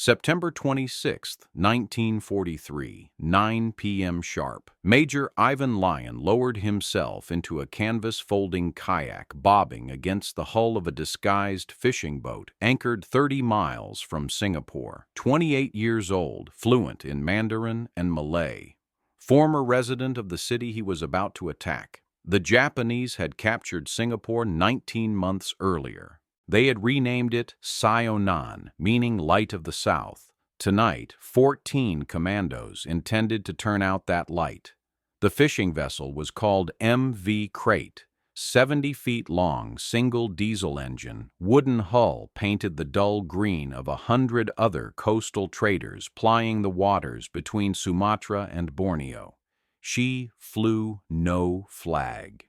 September 26, 1943, 9 p.m. sharp. Major Ivan Lyon lowered himself into a canvas-folding kayak bobbing against the hull of a disguised fishing boat anchored 30 miles from Singapore. 28 years old, fluent in Mandarin and Malay. Former resident of the city he was about to attack. The Japanese had captured Singapore 19 months earlier. They had renamed it Sionan, meaning Light of the South. Tonight, 14 Commandos intended to turn out that light. The fishing vessel was called MV Crate. 70 feet long, single diesel engine, wooden hull painted the dull green of 100 other coastal traders plying the waters between Sumatra and Borneo. She flew no flag.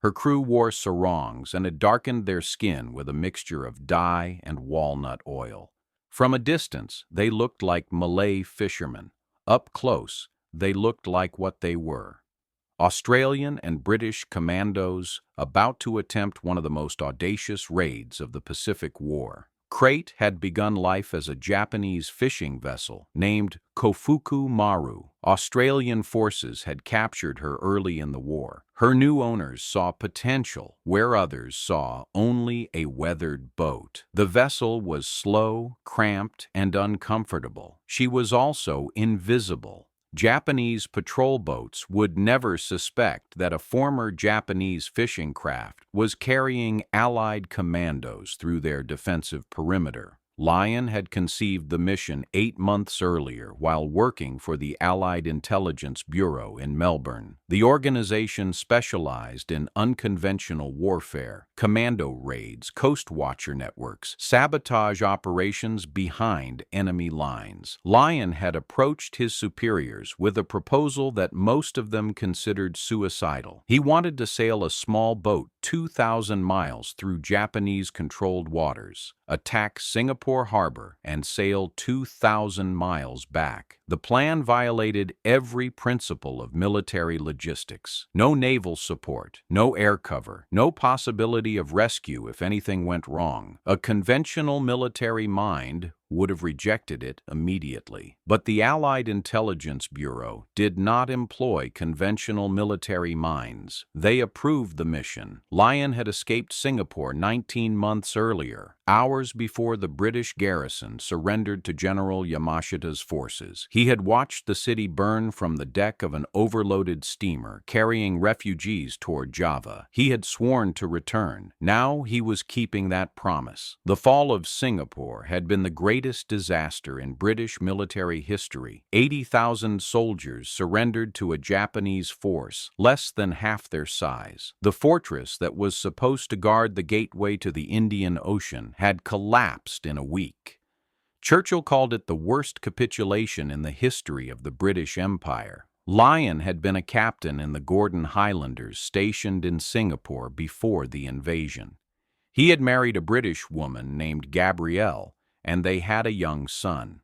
Her crew wore sarongs and had darkened their skin with a mixture of dye and walnut oil. From a distance, they looked like Malay fishermen. Up close, they looked like what they were. Australian and British commandos about to attempt one of the most audacious raids of the Pacific War. Crate had begun life as a Japanese fishing vessel named Kofuku Maru. Australian forces had captured her early in the war. Her new owners saw potential where others saw only a weathered boat. The vessel was slow, cramped, and uncomfortable. She was also invisible. Japanese patrol boats would never suspect that a former Japanese fishing craft was carrying Allied commandos through their defensive perimeter. Lyon had conceived the mission 8 months earlier while working for the Allied Intelligence Bureau in Melbourne. The organization specialized in unconventional warfare, commando raids, coast watcher networks, sabotage operations behind enemy lines. Lyon had approached his superiors with a proposal that most of them considered suicidal. He wanted to sail a small boat 2,000 miles through Japanese-controlled waters, attack Singapore Harbor, and sail 2,000 miles back. The plan violated every principle of military logistics. No naval support, no air cover, no possibility of rescue if anything went wrong. A conventional military mind would have rejected it immediately. But the Allied Intelligence Bureau did not employ conventional military minds. They approved the mission. Lyon had escaped Singapore 19 months earlier, hours before the British garrison surrendered to General Yamashita's forces. He had watched the city burn from the deck of an overloaded steamer carrying refugees toward Java. He had sworn to return. Now he was keeping that promise. The fall of Singapore had been the greatest disaster in British military history. 80,000 soldiers surrendered to a Japanese force, less than half their size. The fortress that was supposed to guard the gateway to the Indian Ocean had collapsed in a week. Churchill called it the worst capitulation in the history of the British Empire. Lyon had been a captain in the Gordon Highlanders stationed in Singapore before the invasion. He had married a British woman named Gabrielle, and they had a young son.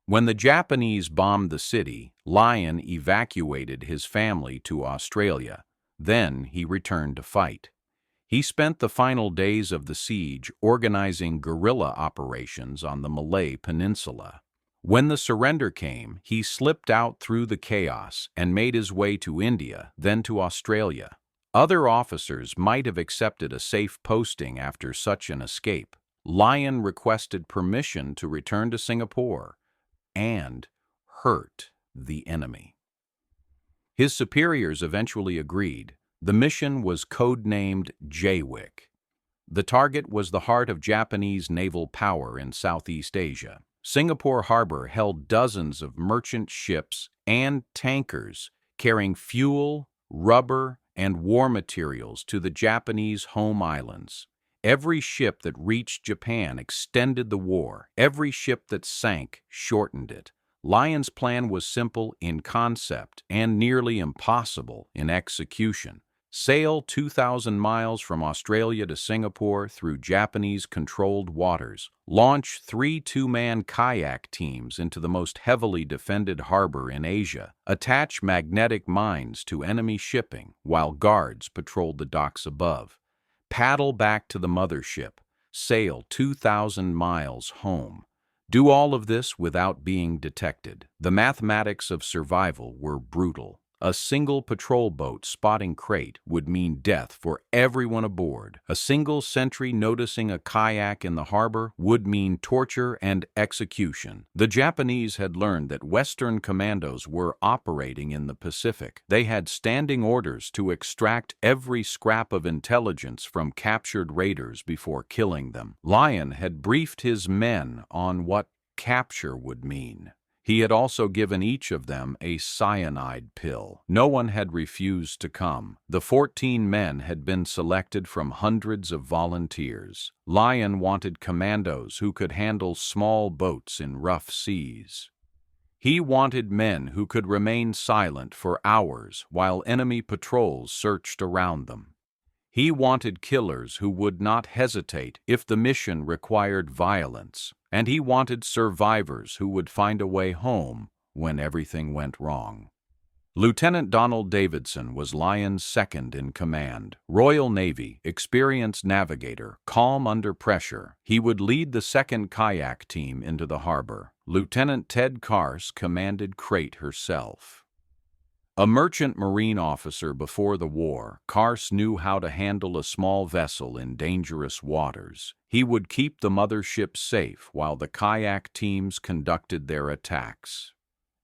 When the Japanese bombed the city, Lyon evacuated his family to Australia. Then he returned to fight. He spent the final days of the siege organizing guerrilla operations on the Malay Peninsula. When the surrender came, he slipped out through the chaos and made his way to India, then to Australia. Other officers might have accepted a safe posting after such an escape. Lyon requested permission to return to Singapore and hurt the enemy. His superiors eventually agreed. The mission was codenamed Jaywick. The target was the heart of Japanese naval power in Southeast Asia. Singapore Harbor held dozens of merchant ships and tankers carrying fuel, rubber, and war materials to the Japanese home islands. Every ship that reached Japan extended the war. Every ship that sank shortened it. Lyon's plan was simple in concept and nearly impossible in execution. Sail 2,000 miles from Australia to Singapore through Japanese-controlled waters. Launch 3 two-man kayak teams into the most heavily defended harbor in Asia. Attach magnetic mines to enemy shipping while guards patrolled the docks above. Paddle back to the mothership. Sail 2,000 miles home. Do all of this without being detected. The mathematics of survival were brutal. A single patrol boat spotting Crate would mean death for everyone aboard. A single sentry noticing a kayak in the harbor would mean torture and execution. The Japanese had learned that Western commandos were operating in the Pacific. They had standing orders to extract every scrap of intelligence from captured raiders before killing them. Lion had briefed his men on what capture would mean. He had also given each of them a cyanide pill. No one had refused to come. The 14 men had been selected from hundreds of volunteers. Lion wanted commandos who could handle small boats in rough seas. He wanted men who could remain silent for hours while enemy patrols searched around them. He wanted killers who would not hesitate if the mission required violence, and he wanted survivors who would find a way home when everything went wrong. Lieutenant Donald Davidson was Lion's second in command. Royal Navy, experienced navigator, calm under pressure. He would lead the second kayak team into the harbor. Lieutenant Ted Carse commanded Crate herself. A merchant marine officer before the war, Carse knew how to handle a small vessel in dangerous waters. He would keep the mothership safe while the kayak teams conducted their attacks.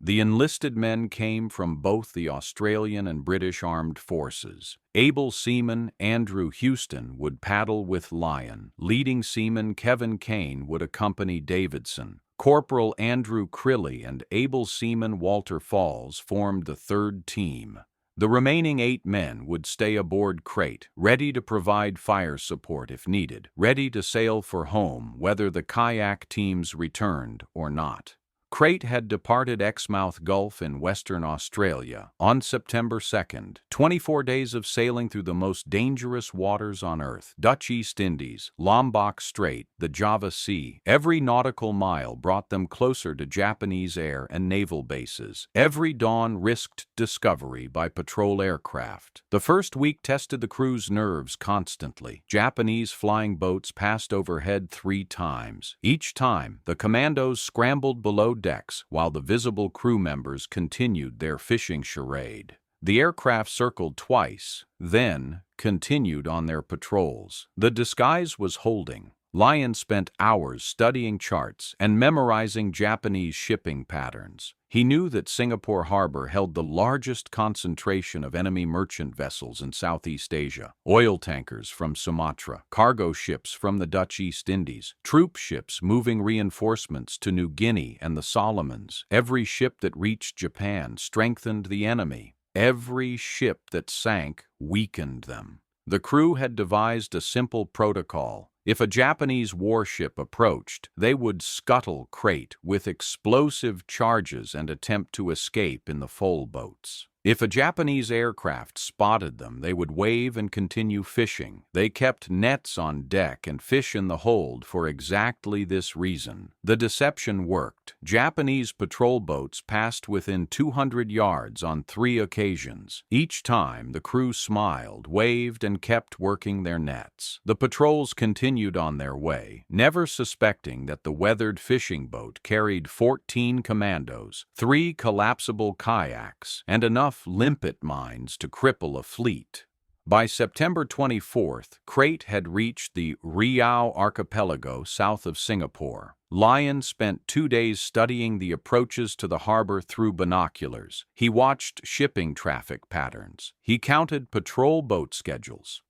The enlisted men came from both the Australian and British armed forces. Able seaman Andrew Houston would paddle with Lion. Leading seaman Kevin Kane would accompany Davidson. Corporal Andrew Crilly and able seaman Walter Falls formed the third team. The remaining 8 men would stay aboard Crate, ready to provide fire support if needed, ready to sail for home whether the kayak teams returned or not. Crate had departed Exmouth Gulf in Western Australia on September 2nd, 24 days of sailing through the most dangerous waters on Earth, Dutch East Indies, Lombok Strait, the Java Sea. Every nautical mile brought them closer to Japanese air and naval bases. Every dawn risked discovery by patrol aircraft. The first week tested the crew's nerves constantly. Japanese flying boats passed overhead 3 times. Each time, the commandos scrambled below decks while the visible crew members continued their fishing charade. The aircraft circled twice, then continued on their patrols. The disguise was holding. Lion spent hours studying charts and memorizing Japanese shipping patterns. He knew that Singapore Harbor held the largest concentration of enemy merchant vessels in Southeast Asia. Oil tankers from Sumatra, cargo ships from the Dutch East Indies, troop ships moving reinforcements to New Guinea and the Solomons. Every ship that reached Japan strengthened the enemy. Every ship that sank weakened them. The crew had devised a simple protocol. If a Japanese warship approached, they would scuttle Crate with explosive charges and attempt to escape in the foal boats. If a Japanese aircraft spotted them, they would wave and continue fishing. They kept nets on deck and fish in the hold for exactly this reason. The deception worked. Japanese patrol boats passed within 200 yards on 3 occasions. Each time, the crew smiled, waved, and kept working their nets. The patrols continued on their way, never suspecting that the weathered fishing boat carried 14 commandos, 3 collapsible kayaks, and enough limpet mines to cripple a fleet. By September 24th, Crate had reached the Riau archipelago south of Singapore. Lion spent 2 days studying the approaches to the harbor through binoculars. He watched shipping traffic patterns. He counted patrol boat schedules.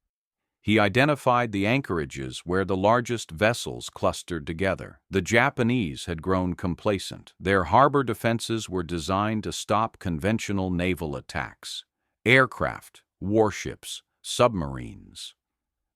He identified the anchorages where the largest vessels clustered together. The Japanese had grown complacent. Their harbor defenses were designed to stop conventional naval attacks. Aircraft, warships, submarines.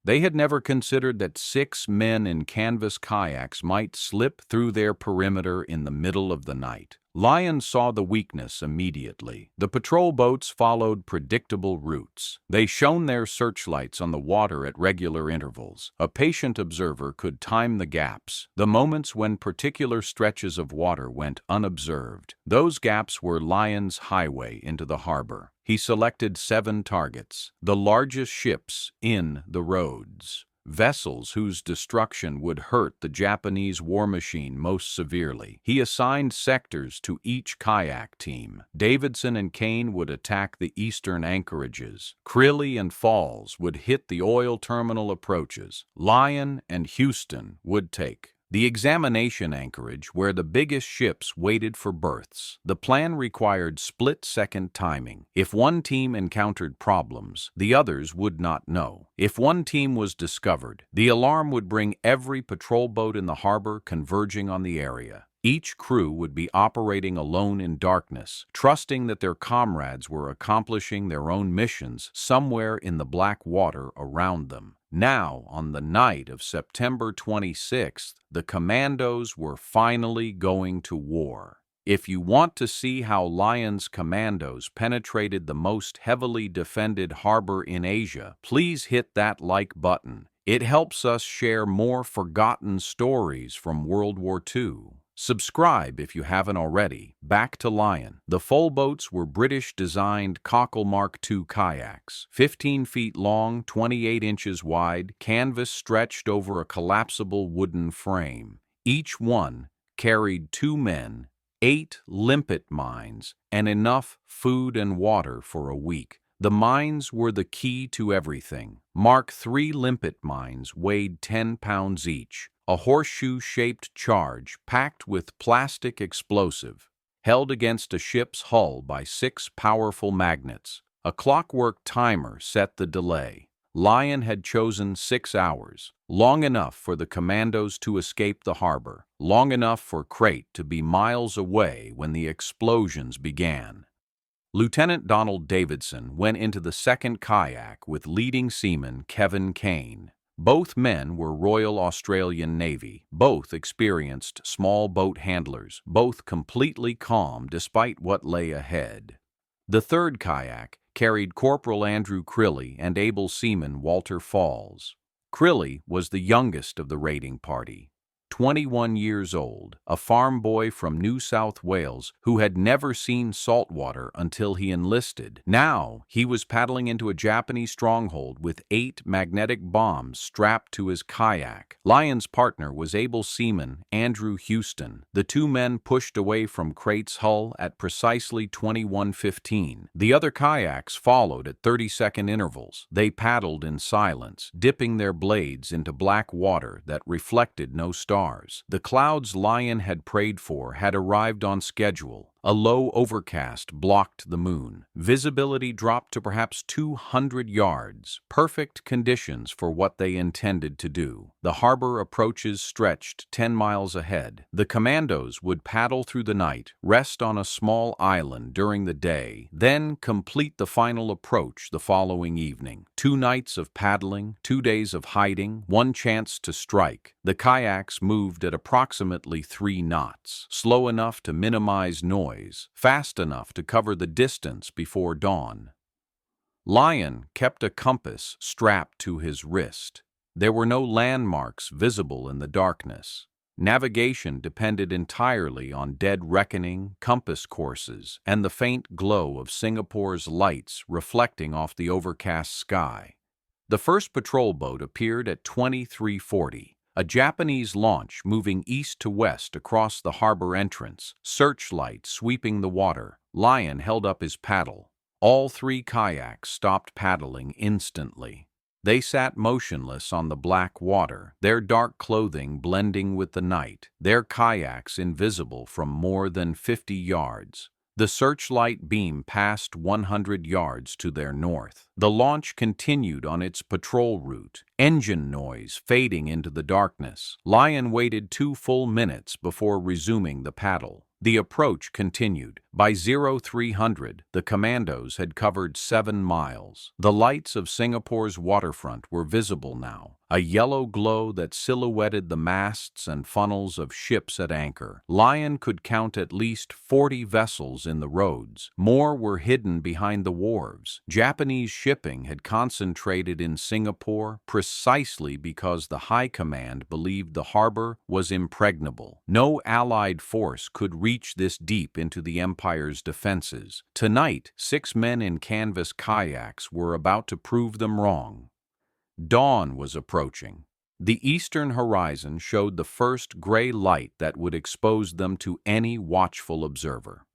They had never considered that 6 men in canvas kayaks might slip through their perimeter in the middle of the night. Lion saw the weakness immediately. The patrol boats followed predictable routes. They shone their searchlights on the water at regular intervals. A patient observer could time the gaps, the moments when particular stretches of water went unobserved. Those gaps were Lion's highway into the harbor. He selected 7 targets, the largest ships in the roads. vessels whose destruction would hurt the Japanese war machine most severely. He assigned sectors to each kayak team. Davidson and Kane would attack the eastern anchorages. Crilly and Falls would hit the oil terminal approaches. Lyon and Houston would take the examination anchorage where the biggest ships waited for berths. The plan required split-second timing. If one team encountered problems, the others would not know. If one team was discovered, the alarm would bring every patrol boat in the harbor converging on the area. Each crew would be operating alone in darkness, trusting that their comrades were accomplishing their own missions somewhere in the black water around them. Now, on the night of September 26th, the Commandos were finally going to war. If you want to see how Lyon's Commandos penetrated the most heavily defended harbor in Asia, please hit that like button. It helps us share more forgotten stories from World War II. Subscribe if you haven't already. Back to Lyon. The full boats were British-designed Cockle Mark II kayaks, 15 feet long, 28 inches wide, canvas stretched over a collapsible wooden frame. Each one carried 2 men, 8 limpet mines, and enough food and water for a week. The mines were the key to everything. Mark III limpet mines weighed 10 pounds each. A horseshoe-shaped charge packed with plastic explosive, held against a ship's hull by 6 powerful magnets. A clockwork timer set the delay. Lyon had chosen 6 hours, long enough for the Commandos to escape the harbor, long enough for Crate to be miles away when the explosions began. Lieutenant Donald Davidson went into the second kayak with leading seaman Kevin Kane. Both men were Royal Australian Navy, both experienced small boat handlers, both completely calm despite what lay ahead. The third kayak carried Corporal Andrew Crilly and able seaman Walter Falls. Crilly was the youngest of the raiding party, 21 years old, a farm boy from New South Wales who had never seen salt water until he enlisted. Now he was paddling into a Japanese stronghold with 8 magnetic bombs strapped to his kayak. Lyon's partner was able seaman Andrew Houston. The 2 men pushed away from Crate's hull at precisely 21:15. The other kayaks followed at 30-second intervals. They paddled in silence, dipping their blades into black water that reflected no stars. The clouds Lyon had prayed for had arrived on schedule. A low overcast blocked the moon. Visibility dropped to perhaps 200 yards, perfect conditions for what they intended to do. The harbor approaches stretched 10 miles ahead. The Commandos would paddle through the night, rest on a small island during the day, then complete the final approach the following evening. 2 nights of paddling, 2 days of hiding, 1 chance to strike. The kayaks moved at approximately 3 knots, slow enough to minimize noise, fast enough to cover the distance before dawn. Lyon kept a compass strapped to his wrist. There were no landmarks visible in the darkness. Navigation depended entirely on dead reckoning, compass courses, and the faint glow of Singapore's lights reflecting off the overcast sky. The first patrol boat appeared at 23:40. A Japanese launch moving east to west across the harbor entrance, searchlight sweeping the water. Lyon held up his paddle. All 3 kayaks stopped paddling instantly. They sat motionless on the black water, their dark clothing blending with the night, their kayaks invisible from more than 50 yards. The searchlight beam passed 100 yards to their north. The launch continued on its patrol route, engine noise fading into the darkness. Lyon waited 2 full minutes before resuming the paddle. The approach continued. By 0300, the Commandos had covered 7 miles. The lights of Singapore's waterfront were visible now, a yellow glow that silhouetted the masts and funnels of ships at anchor. Lyon could count at least 40 vessels in the roads. More were hidden behind the wharves. Japanese shipping had concentrated in Singapore precisely because the High Command believed the harbor was impregnable. No Allied force could reach this deep into the Empire's defenses. Tonight, 6 men in canvas kayaks were about to prove them wrong. Dawn was approaching. The eastern horizon showed the first gray light that would expose them to any watchful observer.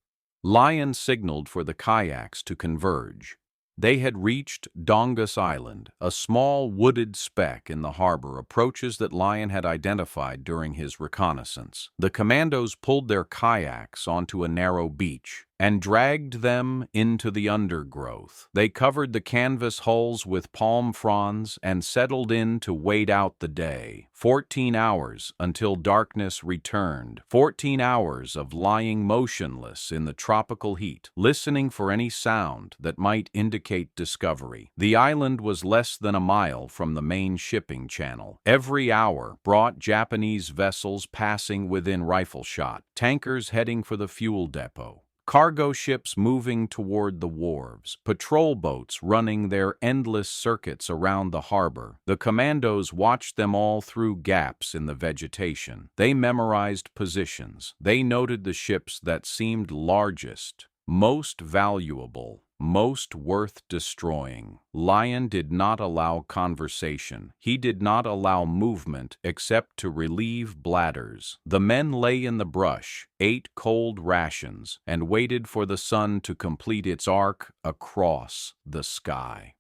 Lion signaled for the kayaks to converge. They had reached Dongus Island, a small wooded speck in the harbor approaches that Lion had identified during his reconnaissance. The Commandos pulled their kayaks onto a narrow beach and dragged them into the undergrowth. They covered the canvas hulls with palm fronds and settled in to wait out the day. 14 hours until darkness returned. 14 hours of lying motionless in the tropical heat, listening for any sound that might indicate discovery. The island was less than a mile from the main shipping channel. Every hour brought Japanese vessels passing within rifle shot, tankers heading for the fuel depot, cargo ships moving toward the wharves, patrol boats running their endless circuits around the harbor. The Commandos watched them all through gaps in the vegetation. They memorized positions. They noted the ships that seemed largest, most valuable, most worth destroying. Lion did not allow conversation. He did not allow movement except to relieve bladders. The men lay in the brush, ate cold rations, and waited for the sun to complete its arc across the sky.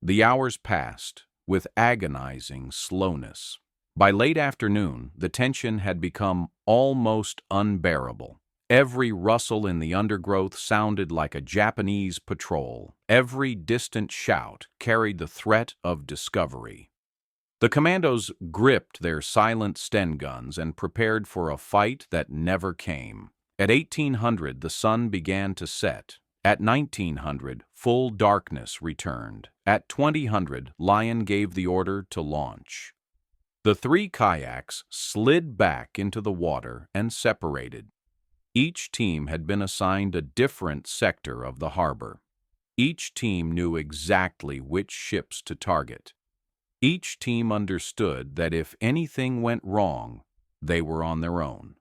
The hours passed with agonizing slowness. By late afternoon, the tension had become almost unbearable. Every rustle in the undergrowth sounded like a Japanese patrol. Every distant shout carried the threat of discovery. The Commandos gripped their silent Sten guns and prepared for a fight that never came. At 1800, the sun began to set. At 1900, full darkness returned. At 2000, Lion gave the order to launch. The three kayaks slid back into the water and separated. Each team had been assigned a different sector of the harbor. Each team knew exactly which ships to target. Each team understood that if anything went wrong, they were on their own.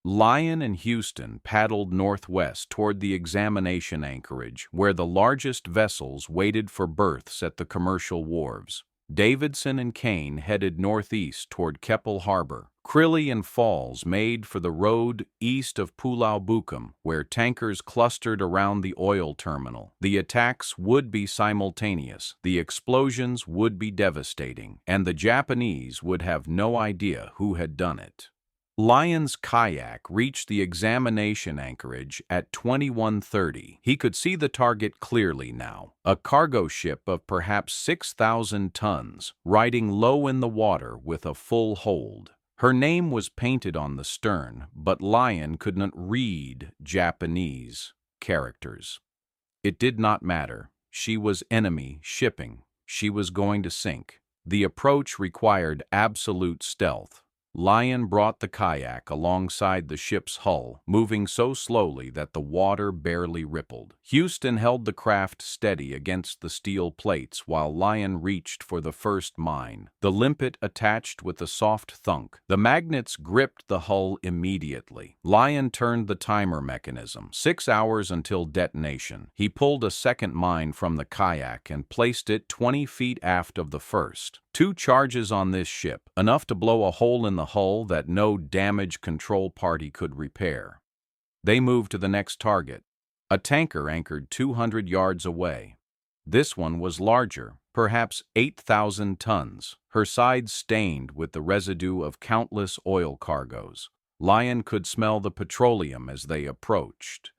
Lion and Houston paddled northwest toward the examination anchorage, where the largest vessels waited for berths at the commercial wharves. Davidson and Kane headed northeast toward Keppel Harbor. Crilly and Falls made for the road east of Pulau Bukum, where tankers clustered around the oil terminal. The attacks would be simultaneous, the explosions would be devastating, and the Japanese would have no idea who had done it. Lion's kayak reached the examination anchorage at 21:30. He could see the target clearly now. A cargo ship of perhaps 6,000 tons, riding low in the water with a full hold. Her name was painted on the stern, but Lion could not read Japanese characters. It did not matter. She was enemy shipping. She was going to sink. The approach required absolute stealth. Lion brought the kayak alongside the ship's hull, moving so slowly that the water barely rippled. Houston held the craft steady against the steel plates while Lion reached for the first mine. The limpet attached with a soft thunk. The magnets gripped the hull immediately. Lion turned the timer mechanism. 6 hours until detonation. He pulled a second mine from the kayak and placed it 20 feet aft of the first. 2 charges on this ship, enough to blow a hole in the hull that no damage control party could repair. They moved to the next target, a tanker anchored 200 yards away. This one was larger, perhaps 8,000 tons, her sides stained with the residue of countless oil cargoes. Lion could smell the petroleum as they approached.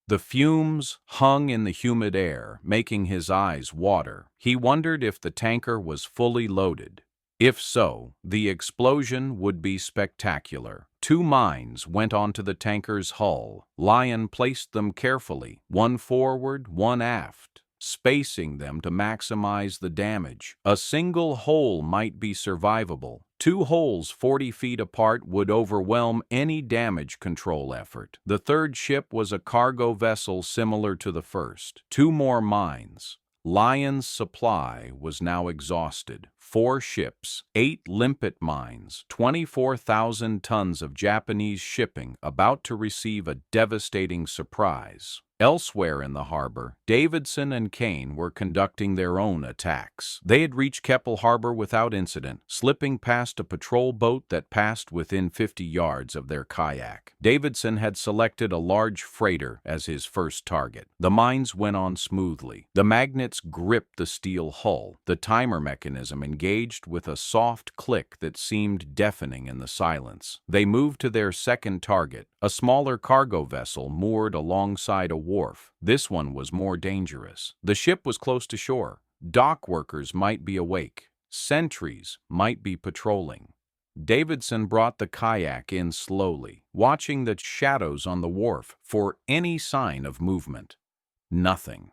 The fumes hung in the humid air, making his eyes water. He wondered if the tanker was fully loaded. If so, the explosion would be spectacular. 2 mines went onto the tanker's hull. Lion placed them carefully, one forward, one aft, spacing them to maximize the damage. A single hole might be survivable. 2 holes 40 feet apart would overwhelm any damage control effort. The third ship was a cargo vessel similar to the first. 2 more mines. Lion's supply was now exhausted. 4 ships, 8 limpet mines, 24,000 tons of Japanese shipping about to receive a devastating surprise. Elsewhere in the harbor, Davidson and Kane were conducting their own attacks. They had reached Keppel Harbor without incident, slipping past a patrol boat that passed within 50 yards of their kayak. Davidson had selected a large freighter as his first target. The mines went on smoothly. The magnets gripped the steel hull. The timer mechanism engaged with a soft click that seemed deafening in the silence. They moved to their second target, a smaller cargo vessel moored alongside a wharf. This one was more dangerous. The ship was close to shore. Dock workers might be awake. Sentries might be patrolling. Davidson brought the kayak in slowly, watching the shadows on the wharf for any sign of movement. Nothing.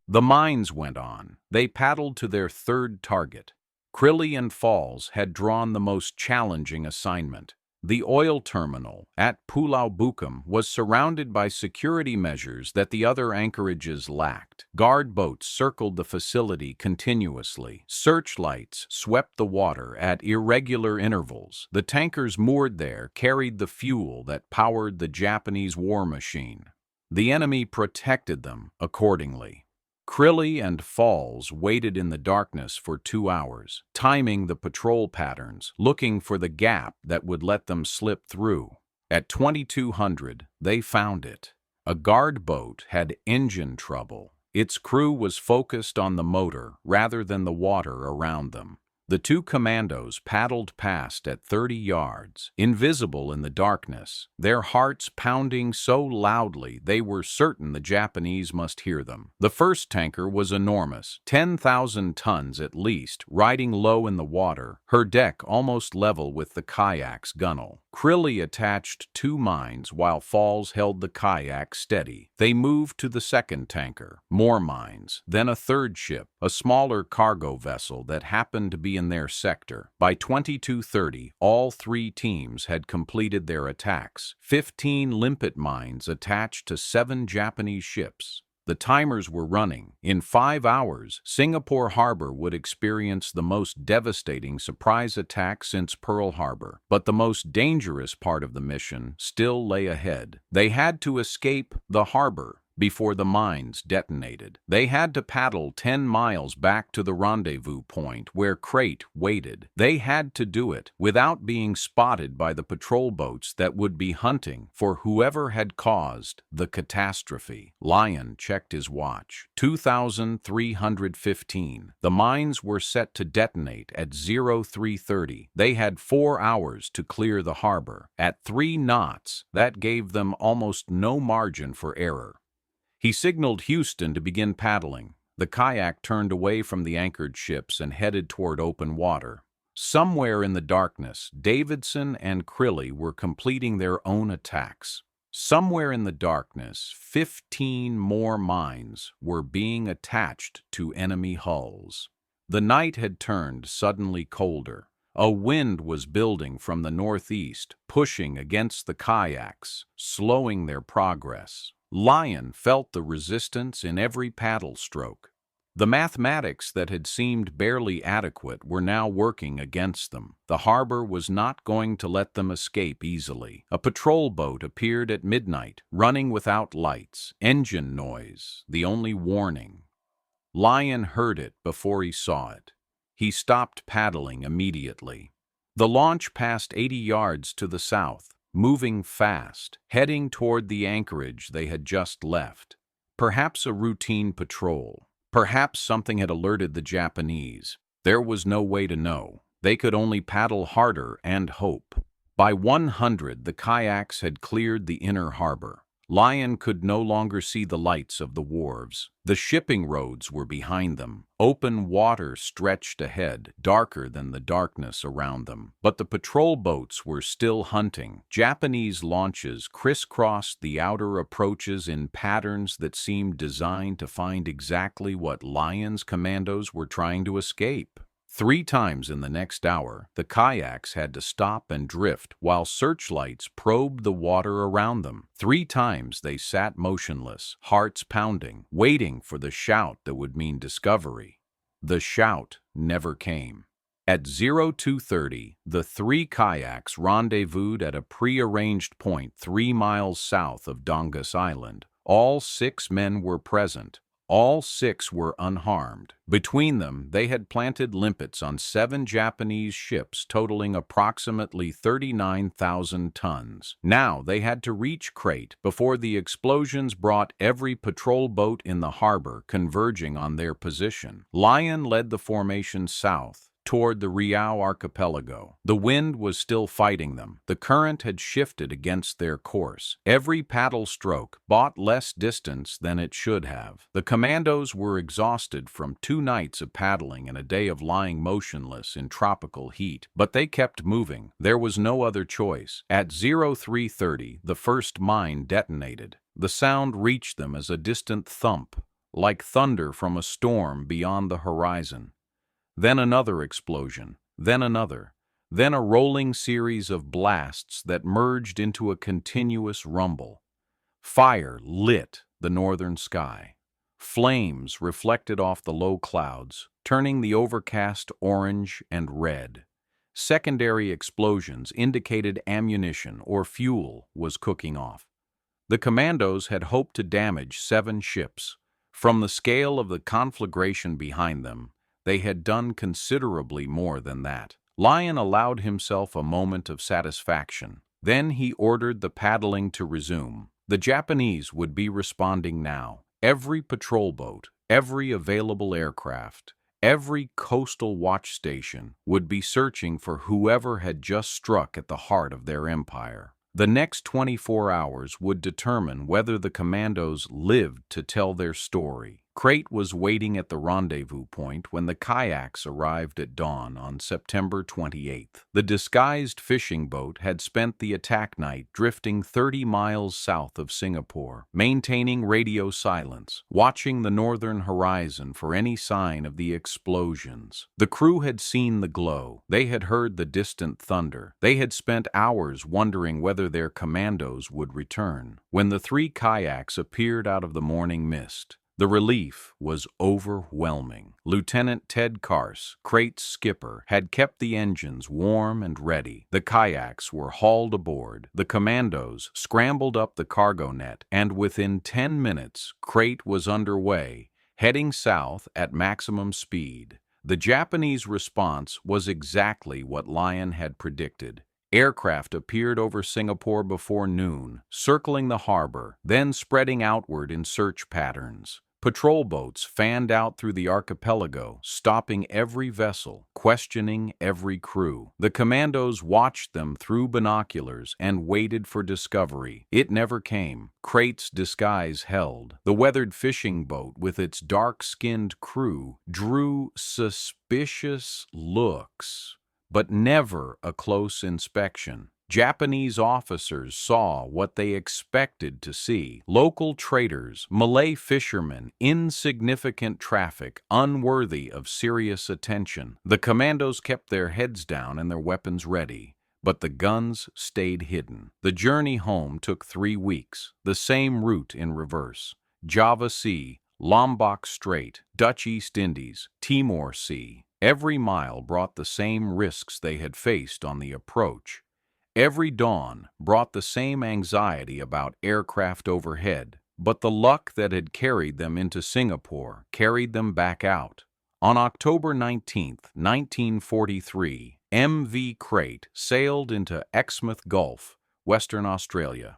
The mines went on. They paddled to their third target. Crilly and Falls had drawn the most challenging assignment. The oil terminal at Pulau Bukom was surrounded by security measures that the other anchorages lacked. Guard boats circled the facility continuously. Searchlights swept the water at irregular intervals. The tankers moored there carried the fuel that powered the Japanese war machine. The enemy protected them accordingly. Crilly and Falls waited in the darkness for 2 hours, timing the patrol patterns, looking for the gap that would let them slip through. At 2200, they found it. A guard boat had engine trouble. Its crew was focused on the motor rather than the water around them. The two Commandos paddled past at 30 yards, invisible in the darkness, their hearts pounding so loudly they were certain the Japanese must hear them. The first tanker was enormous, 10,000 tons at least, riding low in the water, her deck almost level with the kayak's gunwale. Crilly attached 2 mines while Falls held the kayak steady. They moved to the second tanker, more mines, then a third ship, a smaller cargo vessel that happened to be in their sector. By 2230, all 3 teams had completed their attacks. 15 limpet mines attached to 7 Japanese ships. The timers were running. In 5 hours, Singapore Harbor would experience the most devastating surprise attack since Pearl Harbor. But the most dangerous part of the mission still lay ahead. They had to escape the harbor before the mines detonated. They had to paddle 10 miles back to the rendezvous point where Crate waited. They had to do it without being spotted by the patrol boats that would be hunting for whoever had caused the catastrophe. Lyon checked his watch. 2315. The mines were set to detonate at 0330. They had 4 hours to clear the harbor. At 3 knots, that gave them almost no margin for error. He signaled Houston to begin paddling. The kayak turned away from the anchored ships and headed toward open water. Somewhere in the darkness, Davidson and Crilly were completing their own attacks. Somewhere in the darkness, 15 more mines were being attached to enemy hulls. The night had turned suddenly colder. A wind was building from the northeast, pushing against the kayaks, slowing their progress. Lyon felt the resistance in every paddle stroke. The mathematics that had seemed barely adequate were now working against them. The harbor was not going to let them escape easily. A patrol boat appeared at midnight, running without lights, engine noise, the only warning. Lyon heard it before he saw it. He stopped paddling immediately. The launch passed 80 yards to the south, moving fast, heading toward the anchorage they had just left. Perhaps a routine patrol. Perhaps something had alerted the Japanese. There was no way to know. They could only paddle harder and hope. By 100, the kayaks had cleared the inner harbor. Lyon could no longer see the lights of the wharves. The shipping roads were behind them. Open water stretched ahead, darker than the darkness around them. But the patrol boats were still hunting. Japanese launches crisscrossed the outer approaches in patterns that seemed designed to find exactly what Lyon's commandos were trying to escape. 3 times in the next hour, the kayaks had to stop and drift while searchlights probed the water around them. 3 times they sat motionless, hearts pounding, waiting for the shout that would mean discovery. The shout never came. At 0230, the 3 kayaks rendezvoused at a prearranged point 3 miles south of Dongus Island. All 6 men were present. All 6 were unharmed. Between them, they had planted limpets on 7 Japanese ships totaling approximately 39,000 tons. Now they had to reach Crete before the explosions brought every patrol boat in the harbor converging on their position. Lion led the formation south, toward the Riau archipelago. The wind was still fighting them. The current had shifted against their course. Every paddle stroke bought less distance than it should have. The Commandos were exhausted from 2 nights of paddling and a day of lying motionless in tropical heat, but they kept moving. There was no other choice. At 0330, the first mine detonated. The sound reached them as a distant thump, like thunder from a storm beyond the horizon. Then another explosion, then another, then a rolling series of blasts that merged into a continuous rumble. Fire lit the northern sky. Flames reflected off the low clouds, turning the overcast orange and red. Secondary explosions indicated ammunition or fuel was cooking off. The Commandos had hoped to damage 7 ships. From the scale of the conflagration behind them, they had done considerably more than that. Lion allowed himself a moment of satisfaction. Then he ordered the paddling to resume. The Japanese would be responding now. Every patrol boat, every available aircraft, every coastal watch station would be searching for whoever had just struck at the heart of their empire. The next 24 hours would determine whether the Commandos lived to tell their story. Crete was waiting at the rendezvous point when the kayaks arrived at dawn on September 28th. The disguised fishing boat had spent the attack night drifting 30 miles south of Singapore, maintaining radio silence, watching the northern horizon for any sign of the explosions. The crew had seen the glow. They had heard the distant thunder. They had spent hours wondering whether their Commandos would return. When the 3 kayaks appeared out of the morning mist, the relief was overwhelming. Lieutenant Ted Carse, Crete's skipper, had kept the engines warm and ready. The kayaks were hauled aboard. The Commandos scrambled up the cargo net, and within 10 minutes, Crete was underway, heading south at maximum speed. The Japanese response was exactly what Lion had predicted. Aircraft appeared over Singapore before noon, circling the harbor, then spreading outward in search patterns. Patrol boats fanned out through the archipelago, stopping every vessel, questioning every crew. The Commandos watched them through binoculars and waited for discovery. It never came. Crete's disguise held. The weathered fishing boat with its dark-skinned crew drew suspicious looks, but never a close inspection. Japanese officers saw what they expected to see. Local traders, Malay fishermen, insignificant traffic, unworthy of serious attention. The Commandos kept their heads down and their weapons ready, but the guns stayed hidden. The journey home took 3 weeks, the same route in reverse. Java Sea, Lombok Strait, Dutch East Indies, Timor Sea. Every mile brought the same risks they had faced on the approach. Every dawn brought the same anxiety about aircraft overhead, but the luck that had carried them into Singapore carried them back out. On October 19, 1943, MV Crete sailed into Exmouth Gulf, Western Australia.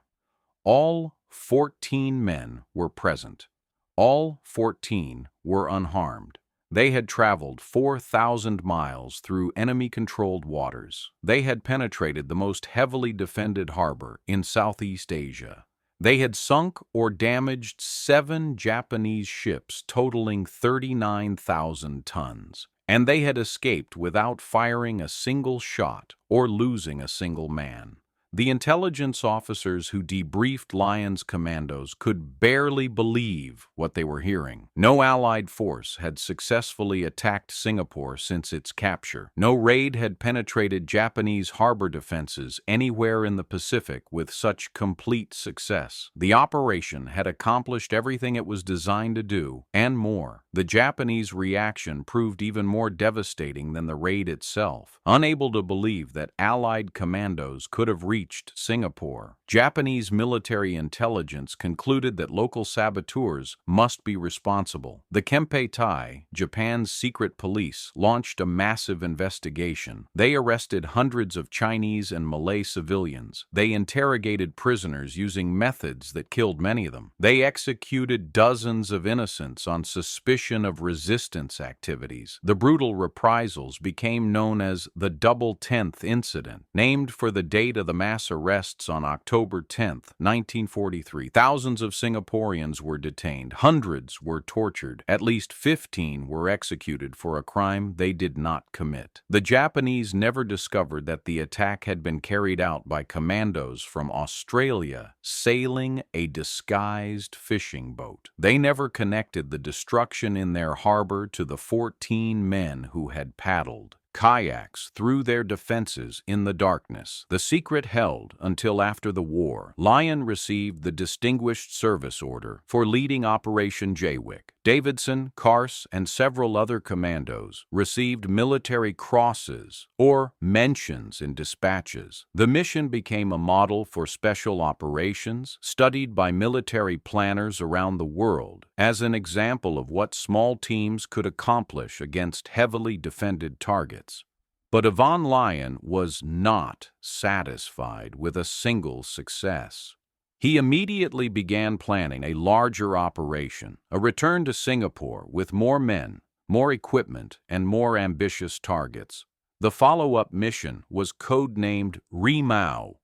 All 14 men were present. All 14 were unharmed. They had traveled 4,000 miles through enemy-controlled waters. They had penetrated the most heavily defended harbor in Southeast Asia. They had sunk or damaged 7 Japanese ships totaling 39,000 tons, and they had escaped without firing a single shot or losing a single man. The intelligence officers who debriefed Lion's Commandos could barely believe what they were hearing. No Allied force had successfully attacked Singapore since its capture. No raid had penetrated Japanese harbor defenses anywhere in the Pacific with such complete success. The operation had accomplished everything it was designed to do, and more. The Japanese reaction proved even more devastating than the raid itself. Unable to believe that Allied commandos could have reached reached Singapore. Japanese military intelligence concluded that local saboteurs must be responsible. The Kempeitai, Japan's secret police, launched a massive investigation. They arrested hundreds of Chinese and Malay civilians. They interrogated prisoners using methods that killed many of them. They executed dozens of innocents on suspicion of resistance activities. The brutal reprisals became known as the Double 10th Incident, named for the date of the mass arrests on October 10, 1943. Thousands of Singaporeans were detained. Hundreds were tortured. At least 15 were executed for a crime they did not commit. The Japanese never discovered that the attack had been carried out by commandos from Australia sailing a disguised fishing boat. They never connected the destruction in their harbor to the 14 men who had paddled kayaks through their defenses in the darkness. The secret held until after the war. Lion received the Distinguished Service Order for leading Operation Jaywick. Davidson, Kars, and several other commandos received military crosses or mentions in dispatches. The mission became a model for special operations, studied by military planners around the world as an example of what small teams could accomplish against heavily defended targets. But Yvon Lion was not satisfied with a single success. He immediately began planning a larger operation, a return to Singapore with more men, more equipment, and more ambitious targets. The follow-up mission was codenamed Rimau.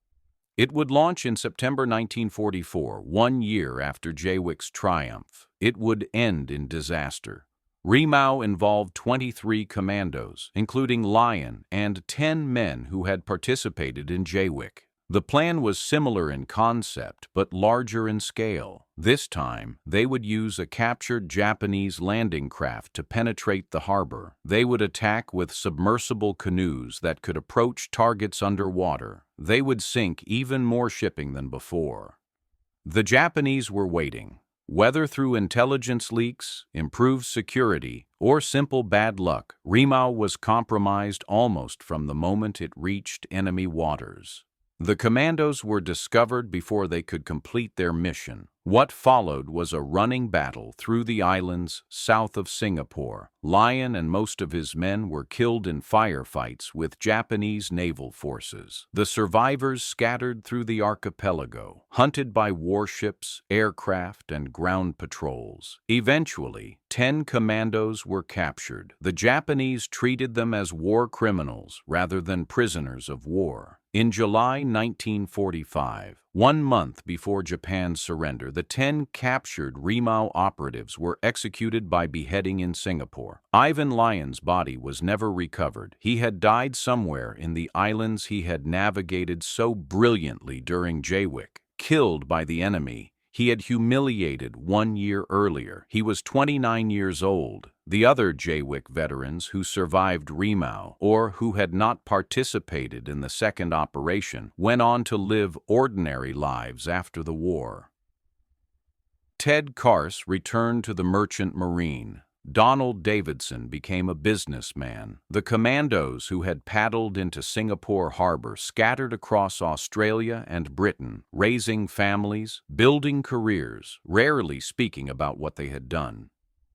It would launch in September 1944, 1 year after Jaywick's triumph. It would end in disaster. Rimau involved 23 commandos, including Lion and 10 men who had participated in Jaywick. The plan was similar in concept, but larger in scale. This time, they would use a captured Japanese landing craft to penetrate the harbor. They would attack with submersible canoes that could approach targets underwater. They would sink even more shipping than before. The Japanese were waiting. Whether through intelligence leaks, improved security, or simple bad luck, Rimau was compromised almost from the moment it reached enemy waters. The commandos were discovered before they could complete their mission. What followed was a running battle through the islands south of Singapore. Lion and most of his men were killed in firefights with Japanese naval forces. The survivors scattered through the archipelago, hunted by warships, aircraft, and ground patrols. Eventually, 10 commandos were captured. The Japanese treated them as war criminals rather than prisoners of war. In July 1945, 1 month before Japan's surrender, the 10 captured Rimau operatives were executed by beheading in Singapore. Yvon Lion's body was never recovered. He had died somewhere in the islands he had navigated so brilliantly during Jaywick. Killed by the enemy he had humiliated 1 year earlier. He was 29 years old. The other Jaywick veterans who survived Rimau, or who had not participated in the second operation, went on to live ordinary lives after the war. Ted Kars returned to the Merchant Marine. Donald Davidson became a businessman. The commandos who had paddled into Singapore harbor scattered across Australia and Britain, raising families, building careers, rarely speaking about what they had done.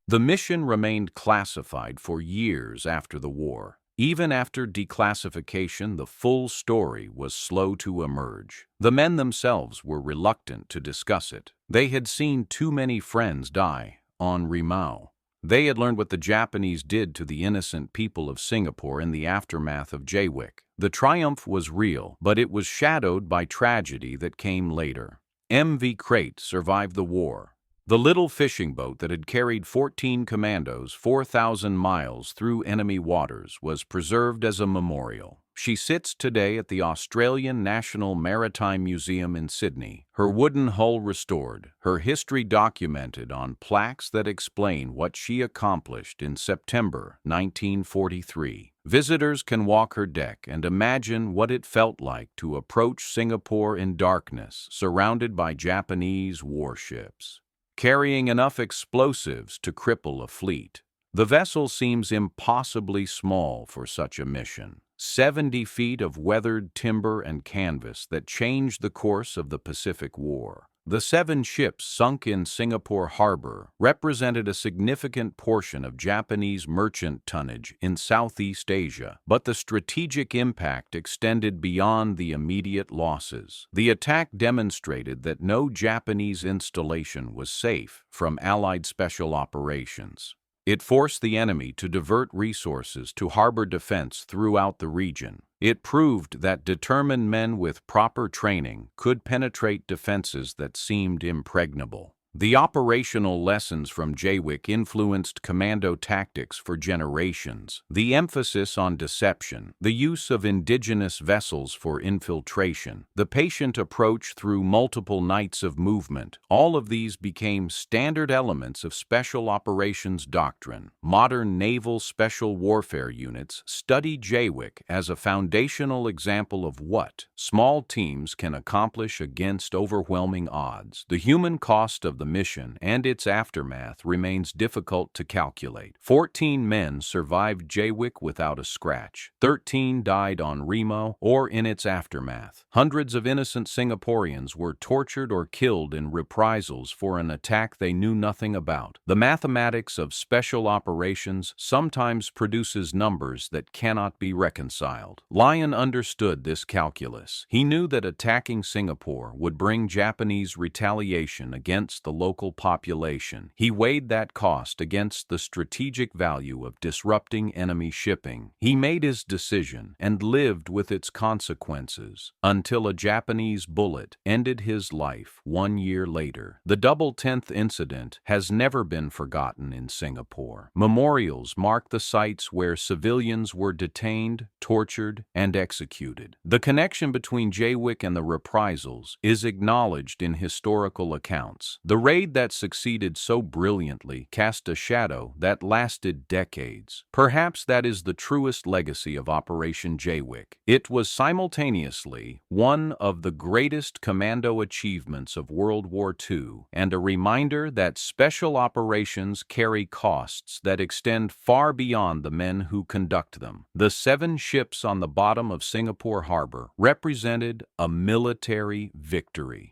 The mission remained classified for years after the war. Even after declassification, the full story was slow to emerge. The men themselves were reluctant to discuss it. They had seen too many friends die on Rimau. They had learned what the Japanese did to the innocent people of Singapore in the aftermath of Jaywick. The triumph was real, but it was shadowed by tragedy that came later. MV Crate survived the war. The little fishing boat that had carried 14 commandos 4,000 miles through enemy waters was preserved as a memorial. She sits today at the Australian National Maritime Museum in Sydney, her wooden hull restored, her history documented on plaques that explain what she accomplished in September 1943. Visitors can walk her deck and imagine what it felt like to approach Singapore in darkness, surrounded by Japanese warships, carrying enough explosives to cripple a fleet. The vessel seems impossibly small for such a mission. 70 feet of weathered timber and canvas that changed the course of the Pacific War. The 7 ships sunk in Singapore harbor represented a significant portion of Japanese merchant tonnage in Southeast Asia, but the strategic impact extended beyond the immediate losses. The attack demonstrated that no Japanese installation was safe from Allied special operations. It forced the enemy to divert resources to harbor defense throughout the region. It proved that determined men with proper training could penetrate defenses that seemed impregnable. The operational lessons from JWIC influenced commando tactics for generations. The emphasis on deception, the use of indigenous vessels for infiltration, the patient approach through multiple nights of movement, all of these became standard elements of special operations doctrine. Modern naval special warfare units study JWIC as a foundational example of what small teams can accomplish against overwhelming odds. The human cost of the mission and its aftermath remains difficult to calculate. 14 men survived JWIC without a scratch. 13 died on Remo or in its aftermath. Hundreds of innocent Singaporeans were tortured or killed in reprisals for an attack they knew nothing about. The mathematics of special operations sometimes produces numbers that cannot be reconciled. Lyon understood this calculus. He knew that attacking Singapore would bring Japanese retaliation against the local population. He weighed that cost against the strategic value of disrupting enemy shipping. He made his decision and lived with its consequences until a Japanese bullet ended his life 1 year later. The Double 10th incident has never been forgotten in Singapore. Memorials mark the sites where civilians were detained, tortured, and executed. The connection between JWIC and the reprisals is acknowledged in historical accounts. The raid that succeeded so brilliantly cast a shadow that lasted decades. Perhaps that is the truest legacy of Operation JWIC. It was simultaneously one of the greatest commando achievements of World War II and a reminder that special operations carry costs that extend far beyond the men who conduct them. The 7 ships on the bottom of Singapore harbor represented a military victory.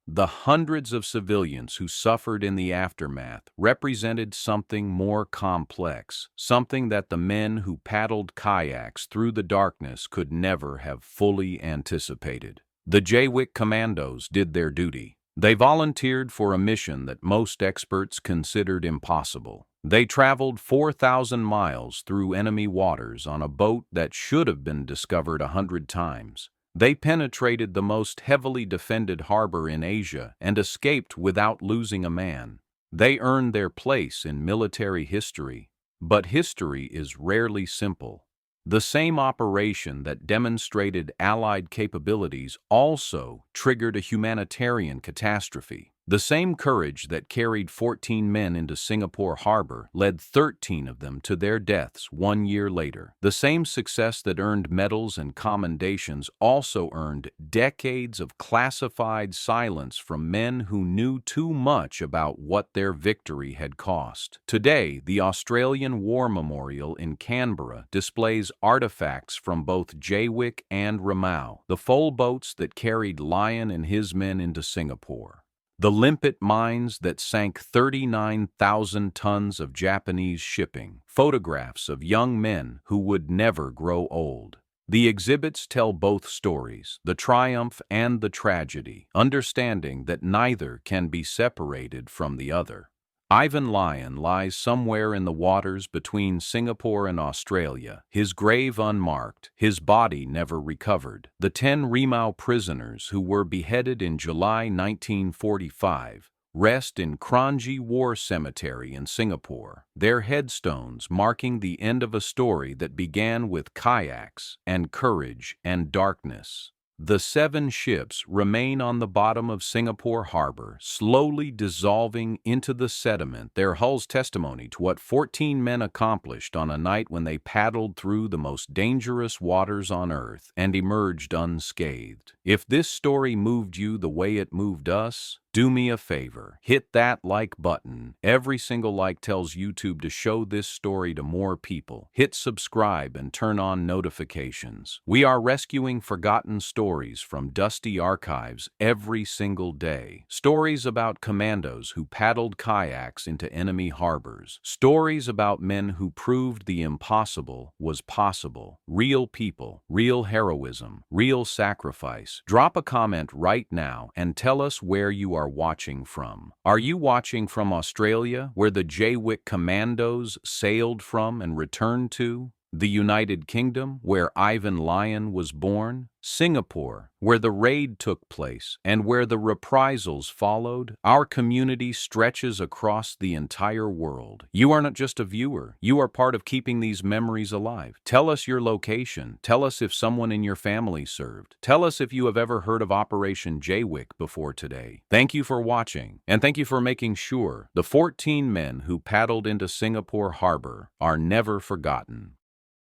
The hundreds of civilians who suffered in the aftermath represented something more complex, something that the men who paddled kayaks through the darkness could never have fully anticipated. The JWIC Commandos did their duty. They volunteered for a mission that most experts considered impossible. They traveled 4,000 miles through enemy waters on a boat that should have been discovered 100 times. They penetrated the most heavily defended harbor in Asia and escaped without losing a man. They earned their place in military history, but history is rarely simple. The same operation that demonstrated Allied capabilities also triggered a humanitarian catastrophe. The same courage that carried 14 men into Singapore harbor led 13 of them to their deaths 1 year later. The same success that earned medals and commendations also earned decades of classified silence from men who knew too much about what their victory had cost. Today, the Australian War Memorial in Canberra displays artifacts from both JWIC and Remo, the full boats that carried Lyon and his men into Singapore. The limpet mines that sank 39,000 tons of Japanese shipping, photographs of young men who would never grow old. The exhibits tell both stories, the triumph and the tragedy, understanding that neither can be separated from the other. Ivan Lyon lies somewhere in the waters between Singapore and Australia, his grave unmarked, his body never recovered. The 10 Remo prisoners who were beheaded in July 1945 rest in Kranji War Cemetery in Singapore, their headstones marking the end of a story that began with kayaks and courage and darkness. The 7 ships remain on the bottom of Singapore harbor, slowly dissolving into the sediment, their hulls testimony to what 14 men accomplished on a night when they paddled through the most dangerous waters on Earth and emerged unscathed. If this story moved you the way it moved us, Do me a favor, hit that like button. Every single like tells YouTube to show this story to more people. Hit subscribe and turn on notifications. We are rescuing forgotten stories from dusty archives every single day. Stories about commandos who paddled kayaks into enemy harbors. Stories about men who proved the impossible was possible. Real people, real heroism, real sacrifice. Drop a comment right now and tell us where you are watching from. Are you watching from Australia, where the wwii Commandos sailed from and returned to? The United Kingdom, where Ivan Lyon was born? Singapore, where the raid took place and where the reprisals followed? Our community stretches across the entire world. You are not just a viewer. You are part of keeping these memories alive. Tell us your location. Tell us if someone in your family served. Tell us if you have ever heard of Operation wwii before today. Thank you for watching, and thank you for making sure the 14 men who paddled into Singapore Harbor are never forgotten.